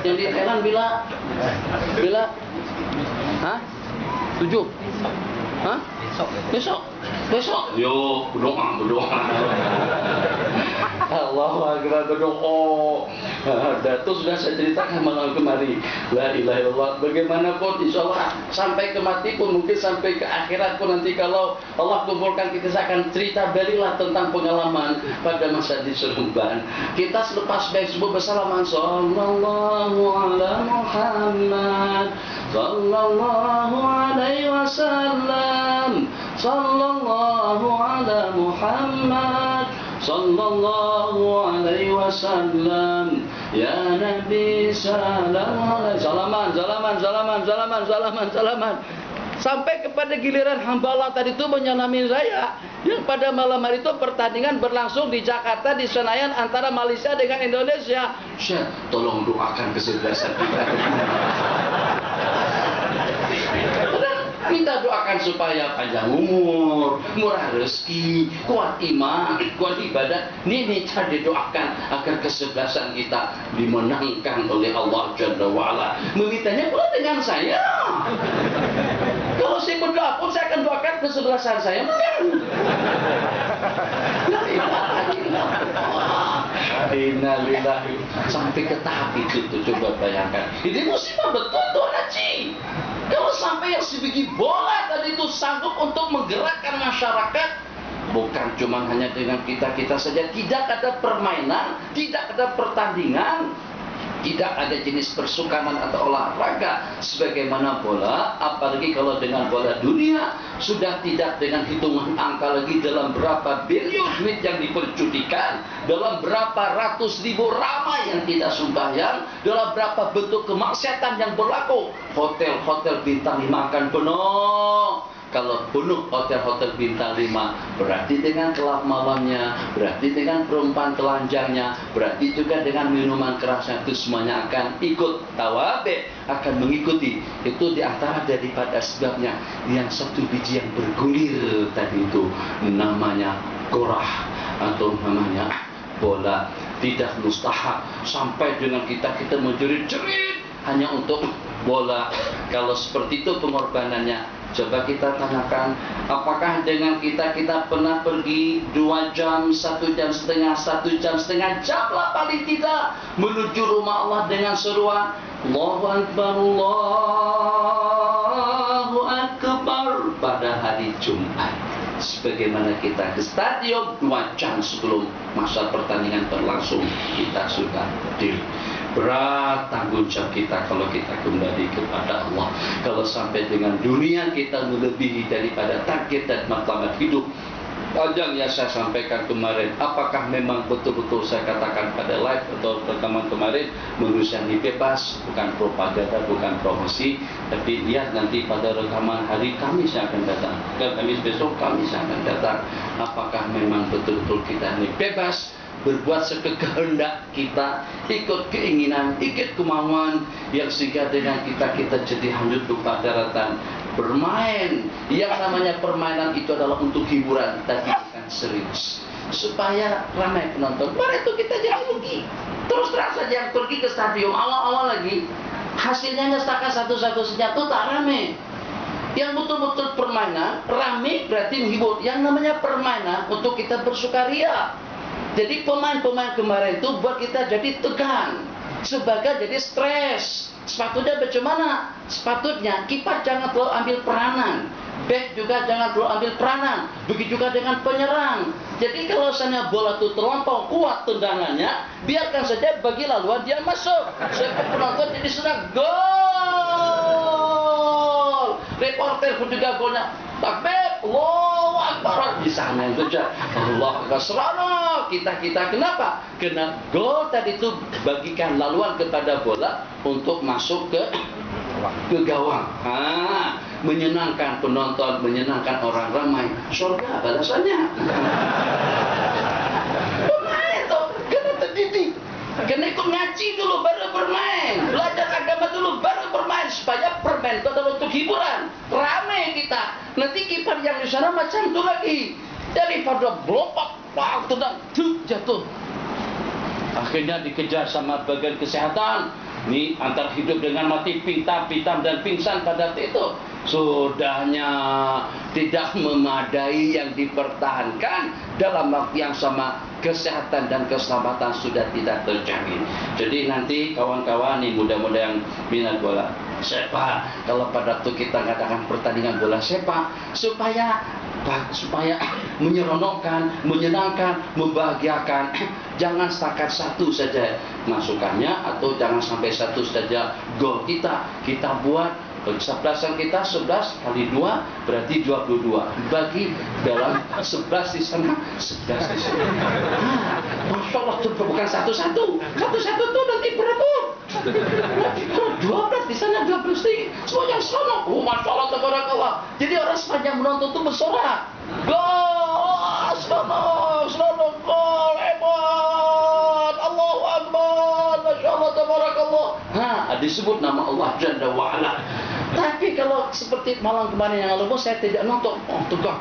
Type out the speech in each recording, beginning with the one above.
Yang di Thailand bila? Hah? 7? Hah? Besok. Yo, berdoa. Allahu Akbar, berdoa. Datuk sudah saya ceritakan malam kemari. La ilaha illallah. Bagaimanapun insya Allah sampai ke mati pun, mungkin sampai ke akhirat pun, nanti kalau Allah kumpulkan kita akan cerita belilah tentang pengalaman pada masa di Seremban. Kita selepas Facebook bersalaman, sallallahu ala Muhammad, sallallahu alaihi wasallam, sallallahu ala Muhammad, sallallahu alaihi wasallam, ya Nabi salaman. Sampai kepada giliran hamba Allah tadi itu menyalami saya. Yang pada malam hari itu pertandingan berlangsung di Jakarta, di Senayan, antara Malaysia dengan Indonesia. Syekh, tolong doakan kesuksesan kita. Kita doakan supaya panjang umur, murah rezeki, kuat iman, kuat ibadah. Ini cara didoakan agar kesebelasan kita dimenangkan oleh Allah Jalla wa'ala. Memintanya pula dengan saya. Kalau saya berdoa pun saya akan doakan kesebelasan saya menang. Innalillahi. Sampai ke tahap itu tuh, coba bayangkan. Ini musibah betul tuh Haji. Kalau sampai yang sebiji bola tadi itu sanggup untuk menggerakkan masyarakat, bukan cuma hanya dengan kita saja, tidak ada permainan, tidak ada pertandingan, tidak ada jenis persukanan atau olahraga sebagaimana bola, apalagi kalau dengan bola dunia sudah tidak dengan hitungan angka lagi dalam berapa bilion duit yang diperjudikan, dalam berapa ratus ribu ramai yang tidak sembahyang, dalam berapa bentuk kemaksiatan yang berlaku. Hotel-hotel bintang 5 akan penuh. Kalau penuh hotel-hotel bintang 5, berarti dengan kelab malamnya, berarti dengan perempuan telanjangnya, berarti juga dengan minuman kerasnya, itu semuanya akan ikut tawabe, akan mengikuti. Itu diantara daripada sebabnya yang satu biji yang bergulir tadi itu namanya korah atau namanya bola. Tidak mustahak sampai dengan kita menjerit-jerit hanya untuk bola. Kalau seperti itu pengorbanannya, coba kita tanyakan, apakah dengan kita pernah pergi 2 jam, 1 jam setengah, 1 jam setengah jam lah paling tidak menuju rumah Allah dengan seruan Allahu Akbar, Allahu Akbar pada hari Jumat. Sebagaimana kita ke stadion 2 jam sebelum masa pertandingan berlangsung, kita sudah hadir. Berat tanggung jawab kita kalau kita kembali kepada Allah. Kalau sampai dengan dunia kita melebihi daripada target dan matlamat hidup. Panjang yang saya sampaikan kemarin, apakah memang betul-betul saya katakan pada live atau rekaman kemarin, manusia ini bebas, bukan propaganda, bukan promosi, tapi lihat nanti pada rekaman hari Kamis yang akan datang, Kamis besok, Kamis yang akan datang, apakah memang betul-betul kita ini bebas berbuat sekehendak kita, ikut keinginan, ikut kemauan, yang sehingga dengan kita jadi hanyut lupa daratan. Bermain, yang namanya permainan itu adalah untuk hiburan, tapi bukan serius, supaya ramai penonton. Kemarin itu kita jadi rugi. Terus terang saja yang pergi ke stadion awal-awal lagi, hasilnya setakat satu-satunya itu tak ramai. Yang betul-betul permainan ramai berarti menghibur. Yang namanya permainan untuk kita bersukaria. Jadi pemain-pemain kemarin itu buat kita jadi tegang, sebagai jadi stres. Sepatutnya bagaimana? Sepatutnya kiper jangan terlalu ambil peranan, back juga jangan terlalu ambil peranan. Begitu juga dengan penyerang. Jadi kalau misalnya bola itu terlampau kuat tendangannya, biarkan saja bagi laluan dia masuk. Sehingga penonton jadi senang, gol. Reporter pun juga golnya takbir, Allahu Akbar, di sana saja Allah Akbar, seronok kita kenapa? Karena gol tadi itu bagikan laluan kepada bola untuk masuk ke gawang. Menyenangkan penonton, menyenangkan orang ramai. Surga balasannya. Pemain tuh kena terdidik, kena ikut ngaji dulu baru bermain, belajar agama dulu baru bermain, supaya permain itu adalah untuk hiburan. Ramai kita. Nanti kiper yang di sana macam itu lagi. Daripada blopak, tendang, jatuh. Akhirnya dikejar sama bagian kesehatan. Ini antara hidup dengan mati, pitam dan pingsan pada waktu itu. Sudahnya tidak memadai yang dipertahankan, dalam waktu yang sama kesehatan dan keselamatan sudah tidak terjamin. Jadi nanti kawan-kawan nih muda-muda yang minat bola sepak, kalau pada waktu kita mengadakan pertandingan bola sepak, supaya menyeronokkan, menyenangkan, membahagiakan, jangan setakat satu saja masukannya, atau jangan sampai satu saja gol kita buat kesebelasan kita 11 kali 2 berarti 22. Bagi dalam 11 di sana, 11 di sana. Masya Allah, itu bukan satu-satu. Satu-satu itu nanti berebut. 12 di sana, 12 di semuanya seronok. Masya Allah, tabarakallah. Jadi orang sepanjang menonton itu bersorak. Gol, seronok, gol, hebat, Allahu Akbar, Masya Allah, tabarakallah. Disebut nama Allah Jalla wa'ala. Tapi kalau seperti malam kemarin yang lalu, saya tidak nonton. Tegak,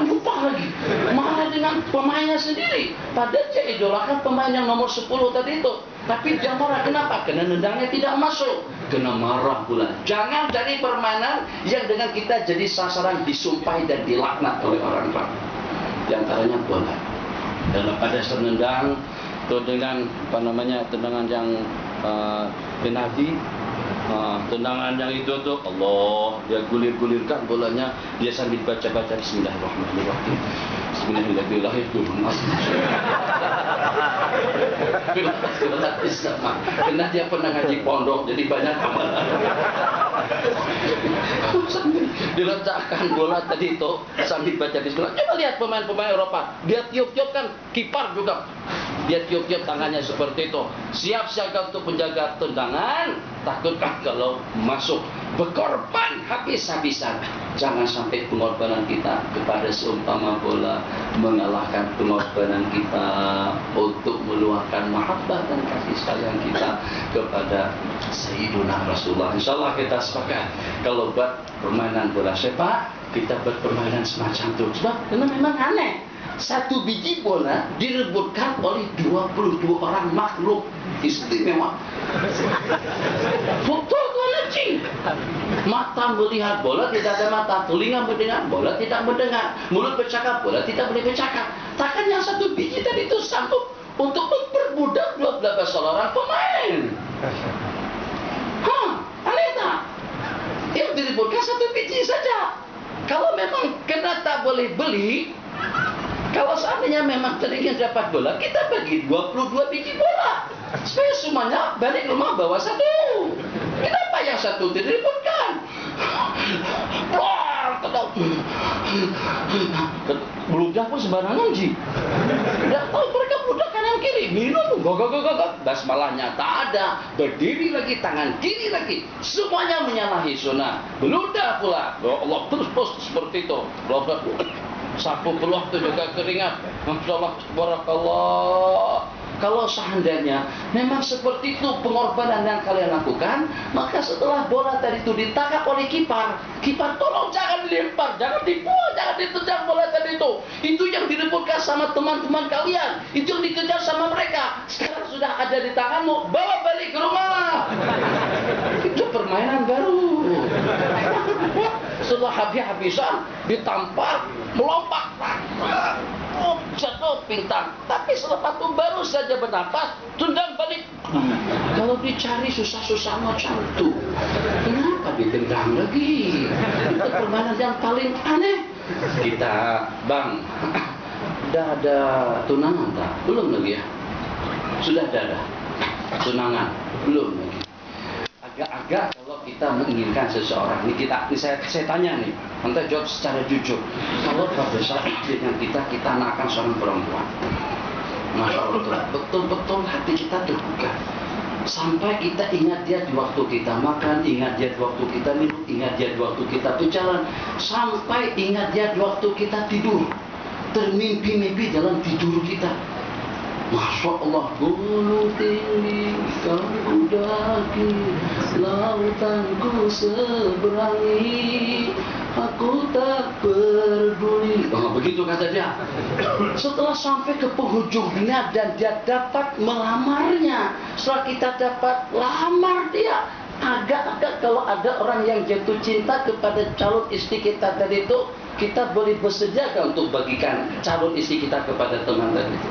nyumpah lagi, malah dengan pemainnya sendiri. Padahal dia idolakan pemain yang nomor 10 tadi itu. Tapi dia marah, kenapa? Karena nendangnya tidak masuk. Kena marah pula. Jangan dari permainan yang dengan kita jadi sasaran disumpahi dan dilaknat oleh orang-orang. Di antaranya bola. Dalam pada senendang itu dengan tendangan yang penalti, tendangan yang itu tuh Allah, dia gulir-gulirkan bolanya, dia sambil baca-baca Bismillahirrahmanirrahim, Bismillahirrahmanirrahim. Karena dia pernah ngaji pondok, jadi banyak amalan. Diletakkan bola tadi itu sambil baca Bismillah. Coba lihat pemain-pemain Eropa, dia tiup-tiup kan, kiper juga. Dia tiup-tiup tangannya seperti itu. Siap siaga untuk menjaga tendangan. Takutkan kalau masuk, berkorban habis-habisan. Jangan sampai pengorbanan kita kepada seumpama bola mengalahkan pengorbanan kita untuk meluahkan mahabbah dan kasih sayang kita kepada Sayyiduna Rasulullah. InsyaAllah kita sepakat kalau buat permainan bola sepak, kita buat permainan semacam itu. Sebab karena memang aneh, satu biji bola direbutkan oleh 22 orang makhluk istimewa. Foto anjing. Mata melihat bola, tidak ada mata. Telinga mendengar bola, tidak mendengar. Mulut bercakap, bola tidak boleh bercakap. Takkan yang satu biji tadi itu sanggup untuk memperbudak 12 orang pemain. Aneh tak? Yang direbutkan satu biji saja. Kalau memang kena tak boleh beli, kalau seandainya memang teringin dapat bola, kita bagi 22 biji bola. Supaya semuanya balik rumah bawa satu. Kenapa yang satu diributkan? Beludak pun sembarangan sih. Tidak tahu mereka beludak kanan kiri. Minum, gogok. Basmalahnya tak ada. Berdiri lagi, tangan kiri lagi. Semuanya menyalahi sunnah. Beludak pula. Allah terus seperti itu. Sapu peluang itu juga keringat. Masyaallah, barakallah. Kalau seandainya memang seperti itu pengorbanan yang kalian lakukan, maka setelah bola tadi itu ditangkap oleh kiper, tolong jangan dilempar, jangan dibuang, jangan ditendang bola tadi itu. Itu yang direbutkan sama teman-teman kalian, itu yang dikejar sama mereka. Sekarang sudah ada di tanganmu, bawa balik ke rumah. Itu permainan baru. Setelah habis-habisan ditampar, melompat, jatuh pingsan. Tapi selepas itu baru saja bernafas, tendang balik. Kalau dicari susah-susah macam itu, kenapa ditendang lagi? Itu permainan yang paling aneh. Kita, Bang, udah ada tunangan tak? Belum lagi ya? Sudah ada tunangan? Belum lagi. Agak-agak kalau kita menginginkan seseorang, ini saya tanya nih, nanti jawab secara jujur. Kalau pada saat dengan kita akan seorang perempuan, Masya Allah, betul-betul hati kita terbuka. Sampai kita ingat dia di waktu kita makan, ingat dia di waktu kita minum, ingat dia di waktu kita berjalan, sampai ingat dia di waktu kita tidur, termimpi-mimpi dalam tidur kita. Masya Allah, gunung tinggi kau daki, lautan ku seberangi, aku tak peduli. Oh, begitu kata dia. Setelah sampai ke penghujungnya dan dia dapat melamarnya, setelah kita dapat lamar dia, agak-agak kalau ada orang yang jatuh cinta kepada calon istri kita tadi itu, kita boleh bersedia untuk bagikan calon istri kita kepada teman tadi itu.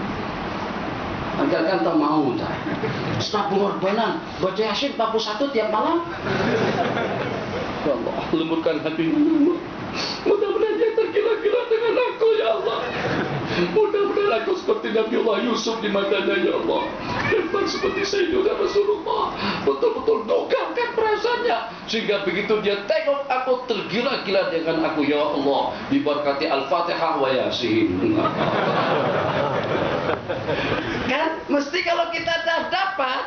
Agak-agak tak mau tak. Setelah pengorbanan baca Yasin 41 tiap malam. Ya Allah, lembutkan hatimu. Mudah-mudahan dia tergila-gila dengan aku, ya Allah. Mudah-mudahan aku seperti Nabi Allah Yusuf di matanya, ya Allah. Dan seperti Sayyidina Rasulullah, betul-betul dogakan perasaannya, sehingga begitu dia tengok aku tergila-gila dengan aku, ya Allah. Diberkati Al-Fatihah wa Yasin. Kan mesti kalau kita dah dapat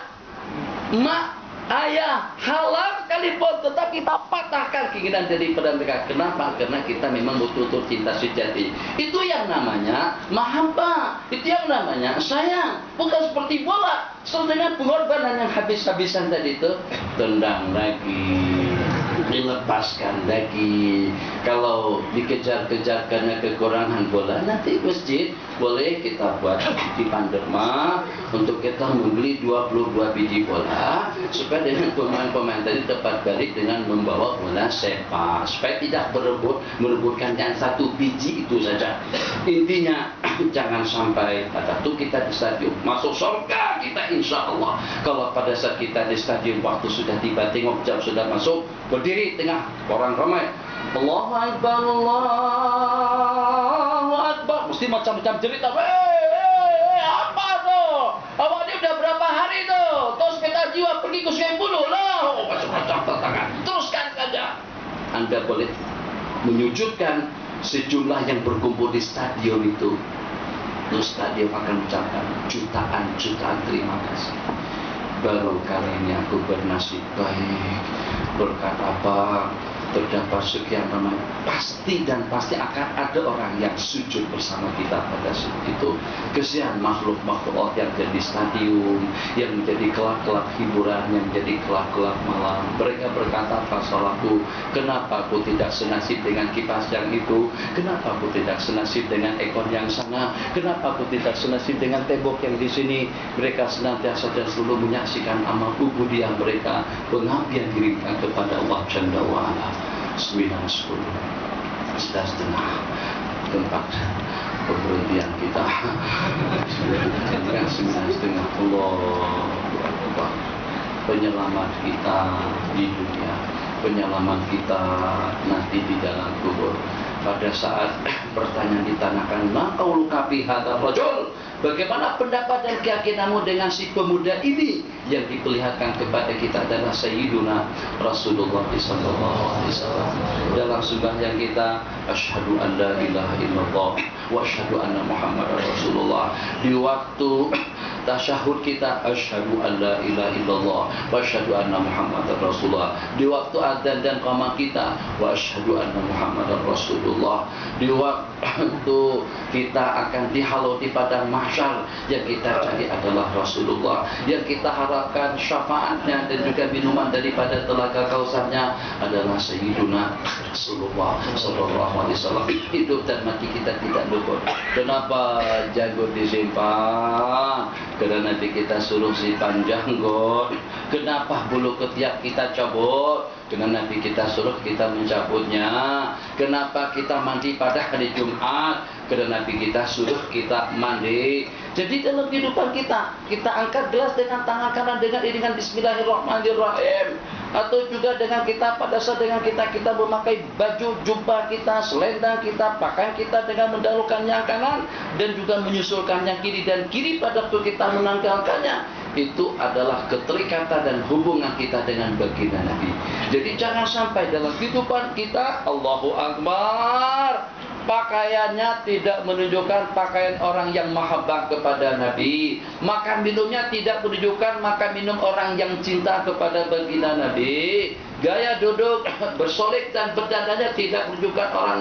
mak, ayah, halal sekalipun, tetap kita patahkan keinginan daripada mereka. Kenapa? Karena kita memang betul-betul cinta sejati. Itu yang namanya mahabbah. Itu yang namanya sayang. Bukan seperti bola. Dengan pengorbanan yang habis-habisan tadi itu, tendang lagi, dilepaskan lagi. Kalau dikejar-kejar karena kekurangan bola, nanti masjid boleh kita buat di Panderma untuk kita membeli 22 biji bola, supaya dengan pemain-pemain tadi tepat balik dengan membawa bola sepak, supaya tidak merebutkan yang satu biji itu saja. Intinya jangan sampai pada itu kita di stadion masuk surga kita, insya Allah. Kalau pada saat kita di stadion waktu sudah tiba, tengok jam sudah masuk, berdiri tengah orang ramai, Allahu Akbar, Allahu Akbar, mesti macam-macam cerita. Apa tuh? Awak ini udah berapa hari tuh? Terus kita jiwa pergi ke Sungai Buloh lah. Oh, macam-macam tantangan. Teruskan saja. Anda boleh menyujudkan sejumlah yang berkumpul di stadion itu. Terus stadion akan mengucapkan jutaan terima kasih. Baru kali ini aku bernasib baik, berkat apa terdapat sekian ramai. Pasti dan pasti akan ada orang yang sujud bersama kita pada saat itu. Kesian makhluk-makhluk Allah yang jadi stadium, yang menjadi kelak-kelak hiburan, yang menjadi kelak-kelak malam. Mereka berkata, pasalku, kenapa aku tidak senasib dengan kipas yang itu? Kenapa aku tidak senasib dengan ekor yang sana? Kenapa aku tidak senasib dengan tembok yang di sini? Mereka senantiasa dan selalu menyaksikan amal ubudiyah mereka, pengabdian diri kepada Allah Jalla wa'ala. 9.10 11.30 tempat perberhentian kita. 9.30 Allah, penyelamat kita di dunia, penyelamat kita nanti di dalam kubur. Pada saat pertanyaan ditanyakan, ma qauluka fi hadzal rajul, bagaimana pendapat dan keyakinanmu dengan si pemuda ini? Yang diperlihatkan kepada kita adalah Sayyiduna Rasulullah SAW. Dalam sembahyang kita, asyhadu an la ilaha illallah wa asyhadu anna Muhammadar Rasulullah. Di waktu tasyahud kita, asyhadu an la ilaha illallah wa asyhadu anna Muhammadar Rasulullah. Di waktu adzan dan qamah kita, wa asyhadu anna Muhammadar Rasulullah. Di waktu kita akan dihalau di padang mahsyar, yang kita cari adalah Rasulullah. Yang kita harapkan syafaatnya dan juga minuman daripada telaga kausarnya adalah Sayyiduna Rasulullah sallallahu alaihi wasallam. Hidup dan mati kita tidak luput. Kenapa janggut disimpan? Karena nanti kita suruh simpan janggut. Kenapa bulu ketiak kita cabut? Karena nanti kita suruh kita mencabutnya. Kenapa kita mandi pada hari Jumat? Karena nanti kita suruh kita mandi. Jadi dalam kehidupan kita angkat gelas dengan tangan kanan dengan iringan Bismillahirrahmanirrahim. Atau juga dengan kita pada saat dengan kita memakai baju jubah kita, selendang kita, pakaian kita dengan mendahulukan yang kanan dan juga menyusulkan yang kiri, dan kiri pada waktu kita menanggalkannya. Itu adalah keterikatan dan hubungan kita dengan baginda Nabi. Jadi jangan sampai dalam kehidupan kita, Allahu Akbar, pakaiannya tidak menunjukkan pakaian orang yang mahabbah kepada Nabi. Makan minumnya tidak menunjukkan makan minum orang yang cinta kepada baginda Nabi. Gaya duduk, bersolek dan berdandanya tidak menunjukkan orang